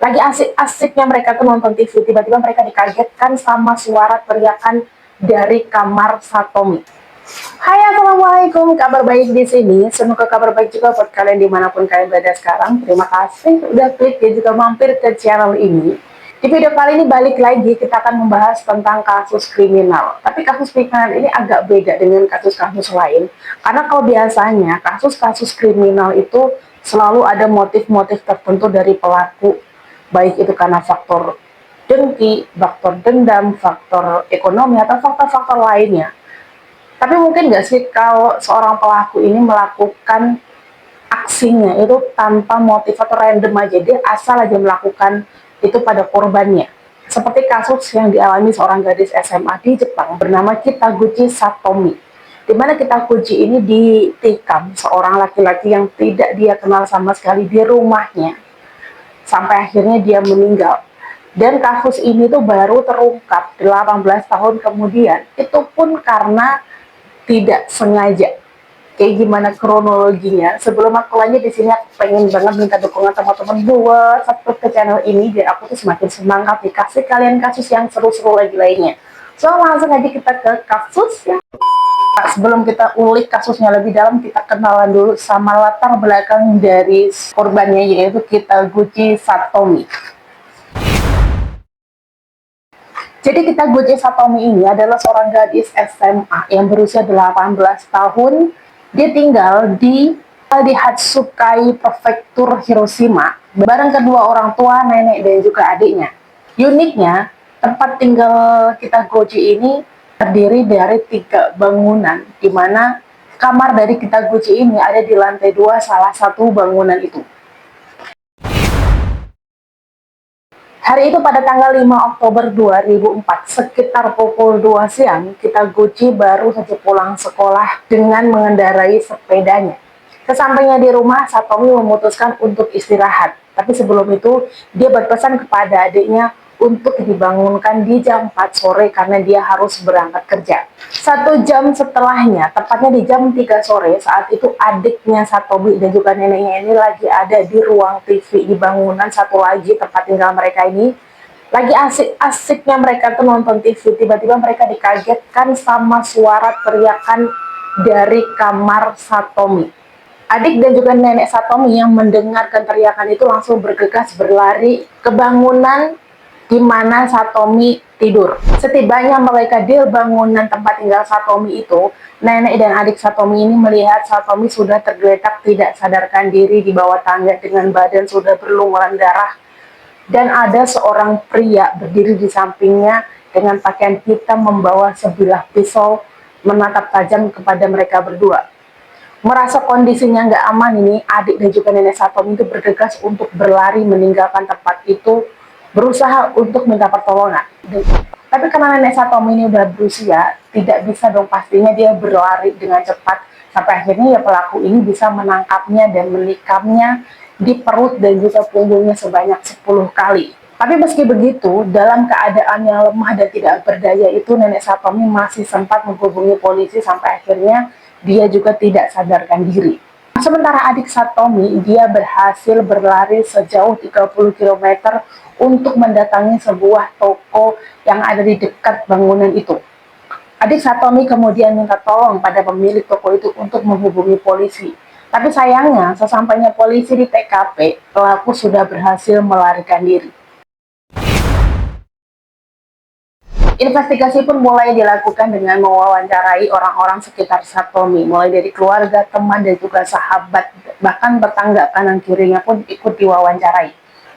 Lagi asik-asiknya mereka tuh nonton TV, tiba-tiba mereka dikagetkan sama suara teriakan dari kamar Satomi. Hai, assalamualaikum, kabar baik di sini. Semoga kabar baik juga buat kalian dimanapun kalian berada sekarang. Terima kasih udah klik dan juga mampir ke channel ini. Di video kali ini balik lagi kita akan membahas tentang kasus kriminal. Tapi kasus kriminal ini agak beda dengan kasus-kasus lain. Karena kalau biasanya kasus-kasus kriminal itu selalu ada motif-motif tertentu dari pelaku. Baik itu karena faktor dengki, faktor dendam, faktor ekonomi, atau faktor-faktor lainnya. Tapi mungkin nggak sih kalau seorang pelaku ini melakukan aksinya itu tanpa motif atau random aja, dia asal aja melakukan itu pada korbannya. Seperti kasus yang dialami seorang gadis SMA di Jepang bernama Kitaguchi Satomi. Di mana Kitaguchi ini ditikam seorang laki-laki yang tidak dia kenal sama sekali di rumahnya. Sampai akhirnya dia meninggal. Dan kasus ini tuh baru terungkap 18 tahun kemudian. Itu pun karena tidak sengaja. Kayak gimana kronologinya? Sebelum aku lanjut di sini aku pengen banget minta dukungan teman-teman buat subscribe ke channel ini biar aku tuh semakin semangat nih kasih kalian kasus yang seru-seru lagi lainnya. So langsung aja kita ke kasusnya. Sebelum kita ulik kasusnya lebih dalam, kita kenalan dulu sama latar belakang dari korbannya, yaitu Kitaguchi Satomi. Jadi Kitaguchi Satomi ini adalah seorang gadis SMA yang berusia 18 tahun. Dia tinggal di Hatsukai Prefektur Hiroshima bareng kedua orang tua, nenek, dan juga adiknya. Uniknya, tempat tinggal Kitaguchi ini terdiri dari 3 bangunan, di mana kamar dari Kitaguchi ini ada di lantai 2 salah satu bangunan itu. Hari itu pada tanggal 5 Oktober 2004, sekitar pukul 2 siang, Kitaguchi baru saja pulang sekolah dengan mengendarai sepedanya. Sesampainya di rumah, Satomi memutuskan untuk istirahat. Tapi sebelum itu, dia berpesan kepada adiknya untuk dibangunkan di jam 4 sore karena dia harus berangkat kerja. 1 jam setelahnya, tepatnya di jam 3 sore, saat itu adiknya Satomi dan juga neneknya ini lagi ada di ruang TV di bangunan satu lagi tempat tinggal mereka ini. Lagi asik-asiknya mereka tuh nonton TV, tiba-tiba mereka dikagetkan sama suara teriakan dari kamar Satomi. Adik dan juga nenek Satomi yang mendengarkan teriakan itu langsung bergegas berlari ke bangunan di mana Satomi tidur. Setibanya mereka di bangunan tempat tinggal Satomi itu, nenek dan adik Satomi ini melihat Satomi sudah tergeletak tidak sadarkan diri di bawah tangga dengan badan sudah berlumuran darah. Dan ada seorang pria berdiri di sampingnya dengan pakaian hitam membawa sebilah pisau menatap tajam kepada mereka berdua. Merasa kondisinya nggak aman ini, adik dan juga nenek Satomi itu bergegas untuk berlari meninggalkan tempat itu, berusaha untuk minta pertolongan. Tapi karena nenek Satomi ini udah berusia, tidak bisa dong pastinya dia berlari dengan cepat. Sampai akhirnya ya pelaku ini bisa menangkapnya dan menikamnya di perut dan juga punggungnya sebanyak 10 kali. Tapi meski begitu, dalam keadaan yang lemah dan tidak berdaya itu, nenek Satomi masih sempat menghubungi polisi sampai akhirnya dia juga tidak sadarkan diri. Sementara adik Satomi, dia berhasil berlari sejauh 30 km untuk mendatangi sebuah toko yang ada di dekat bangunan itu. Adik Satomi kemudian minta tolong pada pemilik toko itu untuk menghubungi polisi. Tapi sayangnya, sesampainya polisi di TKP, pelaku sudah berhasil melarikan diri. Investigasi pun mulai dilakukan dengan mewawancarai orang-orang sekitar Satomi, mulai dari keluarga, teman, dan juga sahabat, bahkan tetangga kanan kirinya pun ikut diwawancarai.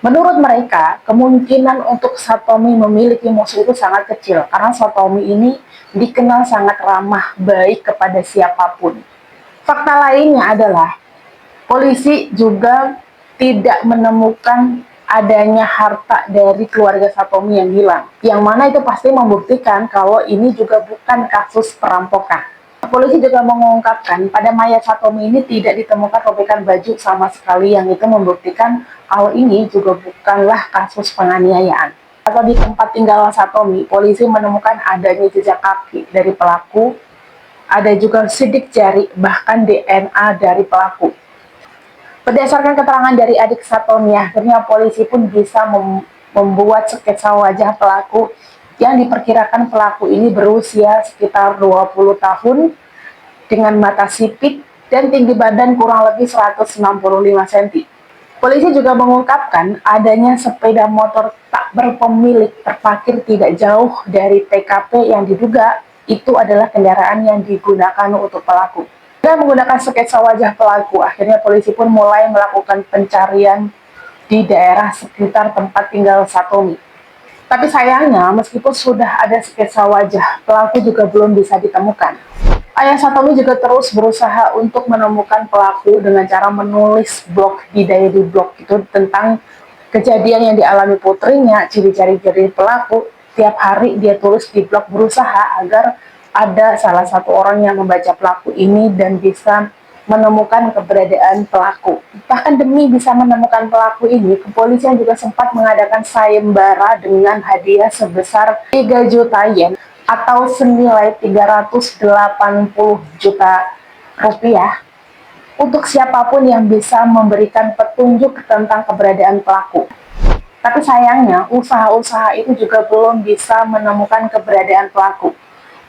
Menurut mereka, kemungkinan untuk Satomi memiliki musuh itu sangat kecil, karena Satomi ini dikenal sangat ramah baik kepada siapapun. Fakta lainnya adalah, polisi juga tidak menemukan adanya harta dari keluarga Satomi yang hilang. Yang mana itu pasti membuktikan kalau ini juga bukan kasus perampokan. Polisi juga mengungkapkan pada mayat Satomi ini tidak ditemukan robekan baju sama sekali, yang itu membuktikan kalau ini juga bukanlah kasus penganiayaan. Atau di tempat tinggal Satomi, polisi menemukan adanya jejak kaki dari pelaku, ada juga sidik jari, bahkan DNA dari pelaku. Berdasarkan keterangan dari adik Satomi, akhirnya polisi pun bisa membuat sketsa wajah pelaku yang diperkirakan pelaku ini berusia sekitar 20 tahun dengan mata sipit dan tinggi badan kurang lebih 165 cm. Polisi juga mengungkapkan adanya sepeda motor tak berpemilik terparkir tidak jauh dari TKP yang diduga itu adalah kendaraan yang digunakan untuk pelaku. Dengan menggunakan sketsa wajah pelaku, akhirnya polisi pun mulai melakukan pencarian di daerah sekitar tempat tinggal Satomi. Tapi sayangnya, meskipun sudah ada sketsa wajah, pelaku juga belum bisa ditemukan. Ayah Satomi juga terus berusaha untuk menemukan pelaku dengan cara menulis blog di diary blog itu tentang kejadian yang dialami putrinya, ciri-ciri pelaku. Tiap hari dia tulis di blog berusaha agar ada salah satu orang yang membaca pelaku ini dan bisa menemukan keberadaan pelaku. Bahkan demi bisa menemukan pelaku ini, kepolisian juga sempat mengadakan sayembara dengan hadiah sebesar 3 juta yen atau senilai 380 juta rupiah untuk siapapun yang bisa memberikan petunjuk tentang keberadaan pelaku. Tapi sayangnya, usaha-usaha itu juga belum bisa menemukan keberadaan pelaku.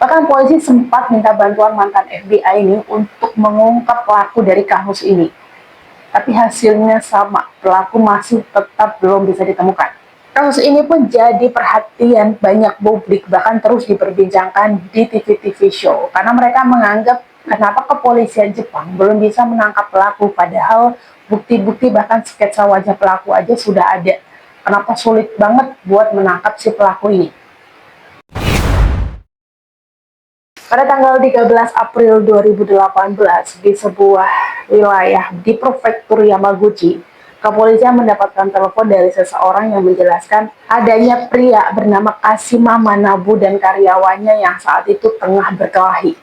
Bahkan polisi sempat minta bantuan mantan FBI ini untuk mengungkap pelaku dari kasus ini. Tapi hasilnya sama, pelaku masih tetap belum bisa ditemukan. Kasus ini pun jadi perhatian banyak publik, bahkan terus diperbincangkan di TV-TV show. Karena mereka menganggap kenapa kepolisian Jepang belum bisa menangkap pelaku, padahal bukti-bukti bahkan sketsa wajah pelaku aja sudah ada. Kenapa sulit banget buat menangkap si pelaku ini? Pada tanggal 13 April 2018, di sebuah wilayah di prefektur Yamaguchi, kepolisian mendapatkan telepon dari seseorang yang menjelaskan adanya pria bernama Kashima Manabu dan karyawannya yang saat itu tengah berkelahi.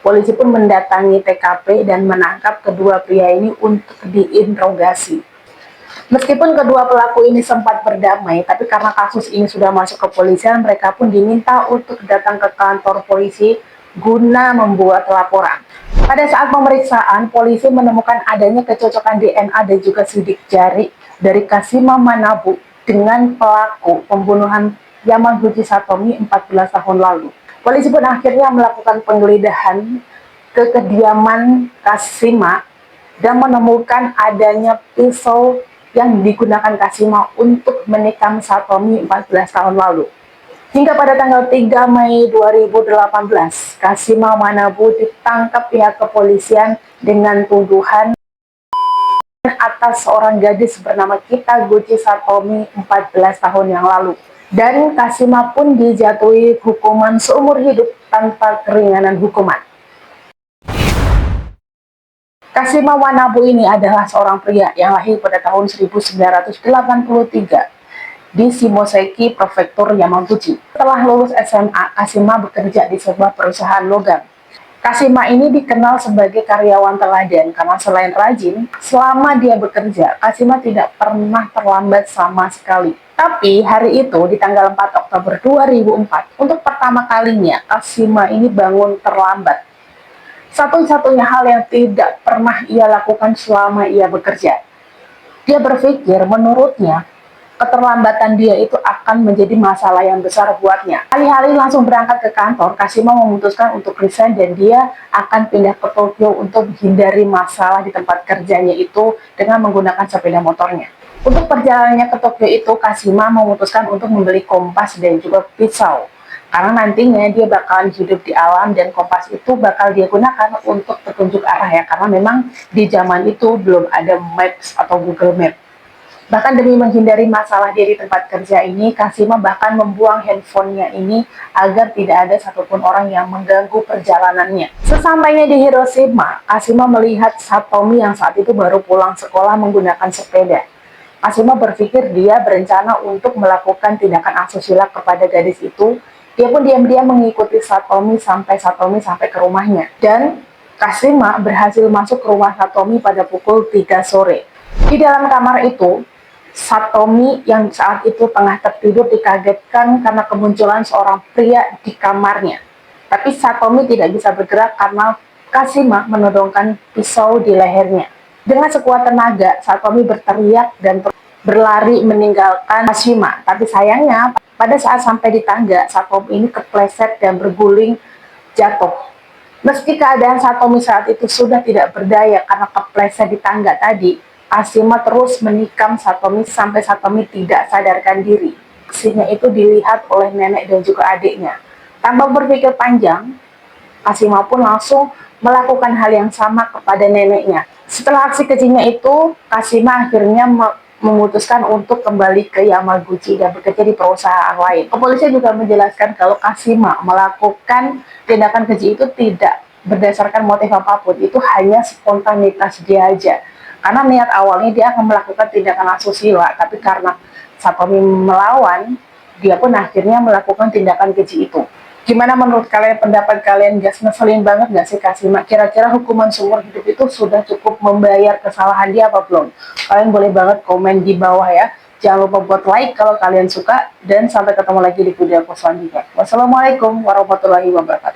Polisi pun mendatangi TKP dan menangkap kedua pria ini untuk diinterogasi. Meskipun kedua pelaku ini sempat berdamai, tapi karena kasus ini sudah masuk ke kepolisian, mereka pun diminta untuk datang ke kantor polisi guna membuat laporan. Pada saat pemeriksaan, polisi menemukan adanya kecocokan DNA dan juga sidik jari dari Kashima Manabu dengan pelaku pembunuhan Yamaguchi Satomi 14 tahun lalu. Polisi pun akhirnya melakukan penggeledahan ke kediaman Kashima dan menemukan adanya pisau yang digunakan Kashima untuk menikam Satomi 14 tahun lalu. Hingga pada tanggal 3 Mei 2018, Kashima Manabu ditangkap pihak kepolisian dengan tuduhan atas seorang gadis bernama Kitaguchi Satomi 14 tahun yang lalu. Dan Kashima pun dijatuhi hukuman seumur hidup tanpa keringanan hukuman. Kashima Manabu ini adalah seorang pria yang lahir pada tahun 1983 di Shimoseki, Prefektur Yamaguchi. Setelah lulus SMA, Kashima bekerja di sebuah perusahaan logam. Kashima ini dikenal sebagai karyawan teladan karena selain rajin, selama dia bekerja, Kashima tidak pernah terlambat sama sekali. Tapi hari itu, di tanggal 4 Oktober 2004, untuk pertama kalinya Kashima ini bangun terlambat. Satu-satunya hal yang tidak pernah ia lakukan selama ia bekerja. Dia berpikir menurutnya, keterlambatan dia itu akan menjadi masalah yang besar buatnya. Alih-alih langsung berangkat ke kantor, Kashima memutuskan untuk resign dan dia akan pindah ke Tokyo untuk menghindari masalah di tempat kerjanya itu dengan menggunakan sepeda motornya. Untuk perjalanannya ke Tokyo itu, Kashima memutuskan untuk membeli kompas dan juga pisau. Karena nantinya dia bakalan hidup di alam dan kompas itu bakal dia gunakan untuk petunjuk arah ya. Karena memang di zaman itu belum ada Maps atau Google Map. Bahkan demi menghindari masalah dia di tempat kerja ini, Kashima bahkan membuang handphonenya ini agar tidak ada satupun orang yang mengganggu perjalanannya. Sesampainya di Hiroshima, Kashima melihat Satomi yang saat itu baru pulang sekolah menggunakan sepeda. Kashima berpikir dia berencana untuk melakukan tindakan asusila kepada gadis itu. Dia pun diam-diam mengikuti Satomi sampai ke rumahnya. Dan Kashima berhasil masuk ke rumah Satomi pada pukul 3 sore. Di dalam kamar itu, Satomi yang saat itu tengah tertidur dikagetkan karena kemunculan seorang pria di kamarnya. Tapi Satomi tidak bisa bergerak karena Kashima menodongkan pisau di lehernya. Dengan sekuat tenaga, Satomi berteriak dan berlari meninggalkan Kashima. Tapi sayangnya, pada saat sampai di tangga, Satomi ini kepleset dan berguling jatuh. Meski keadaan Satomi saat itu sudah tidak berdaya karena kepleset di tangga tadi, Kashima terus menikam Satomi sampai Satomi tidak sadarkan diri. Aksinya itu dilihat oleh nenek dan juga adiknya. Tanpa berpikir panjang, Kashima pun langsung melakukan hal yang sama kepada neneknya. Setelah aksi kejinya itu, Kashima akhirnya memutuskan untuk kembali ke Yamaguchi dan bekerja di perusahaan lain. Kepolisian juga menjelaskan kalau Kashima melakukan tindakan keji itu tidak berdasarkan motif apapun, itu hanya spontanitas dia aja. Karena niat awalnya dia akan melakukan tindakan asusila, tapi karena Satomi melawan, dia pun akhirnya melakukan tindakan keji itu. Gimana menurut kalian, pendapat kalian? Gas ngeselin banget gak sih Kashima? Kira-kira hukuman seumur hidup itu sudah cukup membayar kesalahan dia apa belum? Kalian boleh banget komen di bawah ya. Jangan lupa buat like kalau kalian suka, dan sampai ketemu lagi di video aku selanjutnya. Wassalamualaikum warahmatullahi wabarakatuh.